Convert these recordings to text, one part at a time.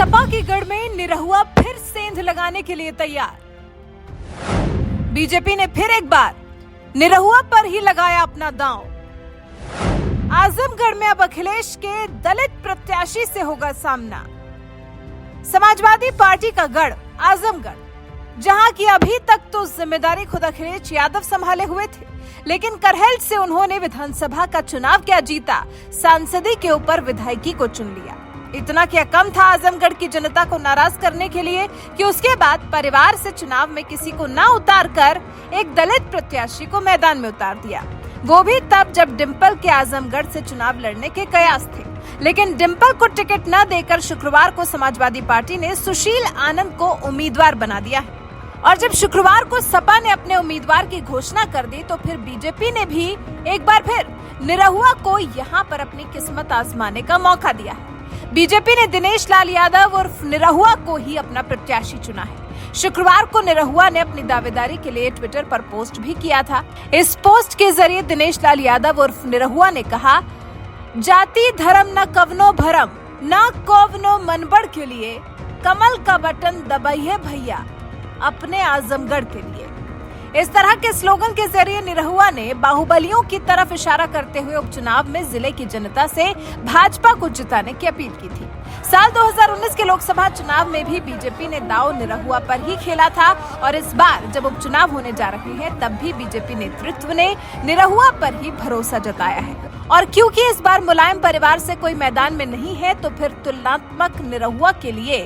सपा के गढ़ में निरहुआ फिर सेंध लगाने के लिए तैयार। बीजेपी ने फिर एक बार निरहुआ पर ही लगाया अपना दांव। आजमगढ़ में अब अखिलेश के दलित प्रत्याशी से होगा सामना। समाजवादी पार्टी का गढ़ आजमगढ़, जहां की अभी तक तो जिम्मेदारी खुद अखिलेश यादव संभाले हुए थे, लेकिन करहल से उन्होंने विधानसभा का चुनाव क्या जीता, सांसदी के ऊपर विधायकी को चुन लिया। इतना क्या कम था आजमगढ़ की जनता को नाराज करने के लिए कि उसके बाद परिवार से चुनाव में किसी को ना उतार कर एक दलित प्रत्याशी को मैदान में उतार दिया, वो भी तब जब डिंपल के आजमगढ़ से चुनाव लड़ने के कयास थे। लेकिन डिंपल को टिकट न देकर शुक्रवार को समाजवादी पार्टी ने सुशील आनंद को उम्मीदवार बना दिया है। और जब शुक्रवार को सपा ने अपने उम्मीदवार की घोषणा कर दी, तो फिर बीजेपी ने भी एक बार फिर निरहुआ को यहां पर अपनी किस्मत आजमाने का मौका दिया है। बीजेपी ने दिनेश लाल यादव उर्फ निरहुआ को ही अपना प्रत्याशी चुना है। शुक्रवार को निरहुआ ने अपनी दावेदारी के लिए ट्विटर पर पोस्ट भी किया था। इस पोस्ट के जरिए दिनेश लाल यादव उर्फ निरहुआ ने कहा, जाति धर्म न कवनो भरम, न कवनो मनबड़ के लिए कमल का बटन दबाइए भैया अपने आजमगढ़ के लिए। इस तरह के स्लोगन के जरिए निरहुआ ने बाहुबलियों की तरफ इशारा करते हुए उपचुनाव में जिले की जनता से भाजपा को जिताने की अपील की थी। साल 2019 के लोकसभा चुनाव में भी बीजेपी ने दांव निरहुआ पर ही खेला था और इस बार जब उपचुनाव होने जा रहे हैं, तब भी बीजेपी नेतृत्व ने निरहुआ पर ही भरोसा जताया है। और क्योंकि इस बार मुलायम परिवार से कोई मैदान में नहीं है, तो फिर तुलनात्मक निरहुआ के लिए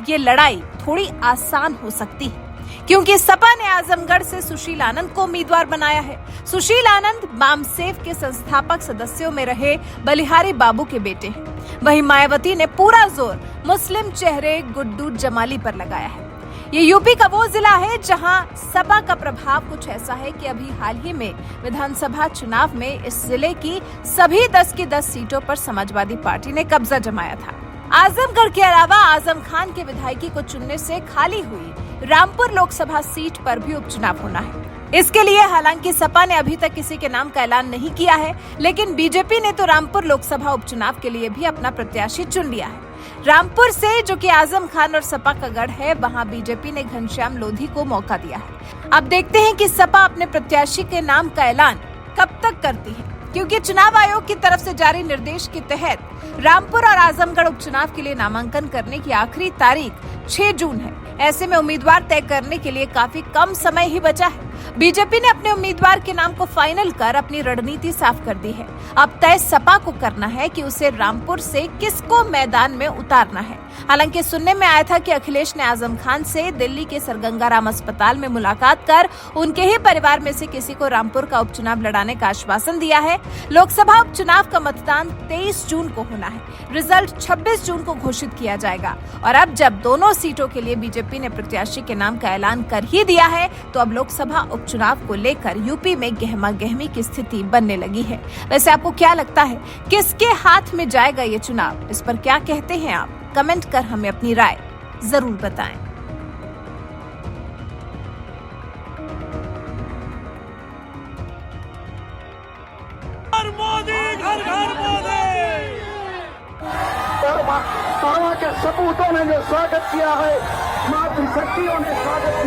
ये लड़ाई थोड़ी आसान हो सकती है, क्योंकि सपा ने आजमगढ़ से सुशील आनंद को उम्मीदवार बनाया है। सुशील आनंद बामसेफ के संस्थापक सदस्यों में रहे बलिहारी बाबू के बेटे हैं। वहीं मायावती ने पूरा जोर मुस्लिम चेहरे गुड्डू जमाली पर लगाया है। ये यूपी का वो जिला है जहां सपा का प्रभाव कुछ ऐसा है कि अभी हाल ही में विधानसभा चुनाव में इस जिले की सभी 10 की 10 सीटों पर समाजवादी पार्टी ने कब्जा जमाया था। आजमगढ़ के अलावा आजम खान के विधायकी को चुनने से खाली हुई रामपुर लोकसभा सीट पर भी उपचुनाव होना है। इसके लिए हालांकि सपा ने अभी तक किसी के नाम का ऐलान नहीं किया है, लेकिन बीजेपी ने तो रामपुर लोकसभा उपचुनाव के लिए भी अपना प्रत्याशी चुन लिया है। रामपुर से, जो कि आजम खान और सपा का गढ़ है, वहां बीजेपी ने घनश्याम लोधी को मौका दिया है। अब देखते हैं कि सपा अपने प्रत्याशी के नाम का ऐलान कब तक करती है, क्योंकि चुनाव आयोग की तरफ से जारी निर्देश के तहत रामपुर और आजमगढ़ उपचुनाव के लिए नामांकन करने की आखिरी तारीख 6 जून है। ऐसे में उम्मीदवार तय करने के लिए काफी कम समय ही बचा है। बीजेपी ने अपने उम्मीदवार के नाम को फाइनल कर अपनी रणनीति साफ कर दी है। अब तय सपा को करना है कि उसे रामपुर से किसको मैदान में उतारना है। हालांकि सुनने में आया था कि अखिलेश ने आजम खान से दिल्ली के सर गंगाराम अस्पताल में मुलाकात कर उनके ही परिवार में से किसी को रामपुर का उपचुनाव लड़ाने का आश्वासन दिया है। लोकसभा उपचुनाव का मतदान 23 जून को होना है। रिजल्ट 26 जून को घोषित किया जाएगा। और अब जब दोनों सीटों के लिए बीजेपी ने प्रत्याशी के नाम का ऐलान कर ही दिया है, तो अब लोकसभा उपचुनाव को लेकर यूपी में गहमा गहमी की स्थिति बनने लगी है। वैसे आपको क्या लगता है, किसके हाथ में जाएगा ये चुनाव? इस पर क्या कहते हैं आप? कमेंट कर हमें अपनी राय जरूर बताएं। मोदी घर घर मोदी। के सपूतों ने जो स्वागत किया है, मातृशक्तियों ने स्वागत